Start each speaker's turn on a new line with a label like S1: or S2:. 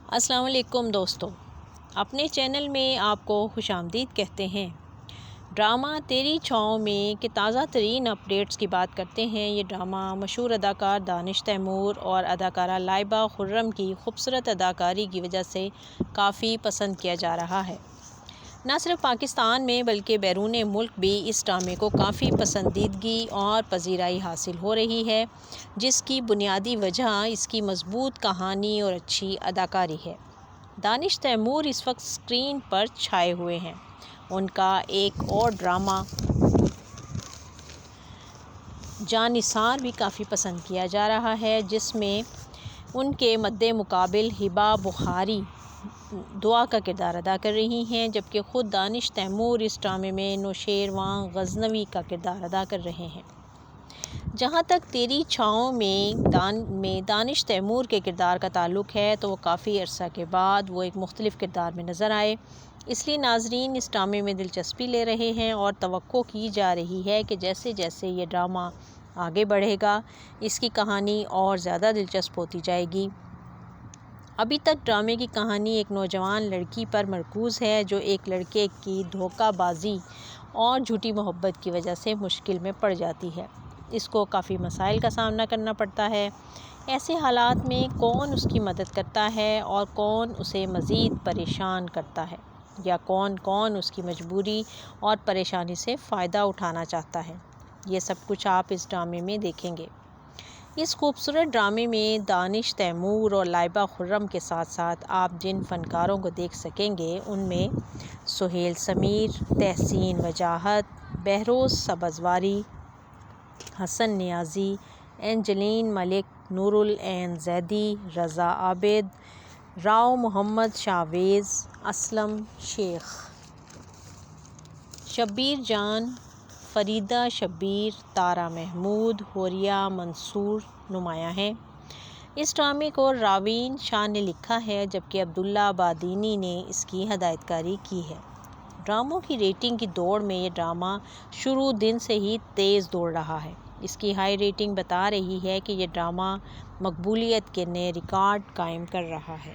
S1: السلام علیکم دوستو، اپنے چینل میں آپ کو خوش آمدید کہتے ہیں۔ ڈرامہ تیری چھاؤں میں کے تازہ ترین اپڈیٹس کی بات کرتے ہیں۔ یہ ڈرامہ مشہور اداکار دانش تیمور اور اداکارہ لائبہ خرم کی خوبصورت اداکاری کی وجہ سے کافی پسند کیا جا رہا ہے۔ نہ صرف پاکستان میں بلکہ بیرون ملک بھی اس ڈرامے کو کافی پسندیدگی اور پذیرائی حاصل ہو رہی ہے، جس کی بنیادی وجہ اس کی مضبوط کہانی اور اچھی اداکاری ہے۔ دانش تیمور اس وقت اسکرین پر چھائے ہوئے ہیں۔ ان کا ایک اور ڈرامہ جاں نثار بھی کافی پسند کیا جا رہا ہے، جس میں ان کے مد مقابل ہبہ بخاری دعا کا کردار ادا کر رہی ہیں، جبکہ خود دانش تیمور اس ڈرامے میں نوشیروان غزنوی کا کردار ادا کر رہے ہیں۔ جہاں تک تیری چھاؤں میں دانش تیمور کے کردار کا تعلق ہے تو وہ کافی عرصہ کے بعد وہ ایک مختلف کردار میں نظر آئے، اس لیے ناظرین اس ڈرامے میں دلچسپی لے رہے ہیں اور توقع کی جا رہی ہے کہ جیسے جیسے یہ ڈرامہ آگے بڑھے گا اس کی کہانی اور زیادہ دلچسپ ہوتی جائے گی۔ ابھی تک ڈرامے کی کہانی ایک نوجوان لڑکی پر مرکوز ہے جو ایک لڑکے کی دھوکہ بازی اور جھوٹی محبت کی وجہ سے مشکل میں پڑ جاتی ہے۔ اس کو کافی مسائل کا سامنا کرنا پڑتا ہے۔ ایسے حالات میں کون اس کی مدد کرتا ہے اور کون اسے مزید پریشان کرتا ہے، یا کون اس کی مجبوری اور پریشانی سے فائدہ اٹھانا چاہتا ہے، یہ سب کچھ آپ اس ڈرامے میں دیکھیں گے۔ اس خوبصورت ڈرامے میں دانش تیمور اور لائبہ خرم کے ساتھ ساتھ آپ جن فنکاروں کو دیکھ سکیں گے ان میں سہیل سمیر، تحسین وجاہت، بہروز سبزواری، حسن نیازی، اینجلین ملک، نور العین زیدی، رضا عابد، راؤ محمد شاویز، اسلم شیخ، شبیر جان، فریدہ شبیر، تارا محمود، حوریہ منصور نمایاں ہیں۔ اس ڈرامے کو راوین شاہ نے لکھا ہے، جبکہ عبداللہ بادینی نے اس کی ہدایت کاری کی ہے۔ ڈراموں کی ریٹنگ کی دوڑ میں یہ ڈرامہ شروع دن سے ہی تیز دوڑ رہا ہے۔ اس کی ہائی ریٹنگ بتا رہی ہے کہ یہ ڈرامہ مقبولیت کے نئے ریکارڈ قائم کر رہا ہے۔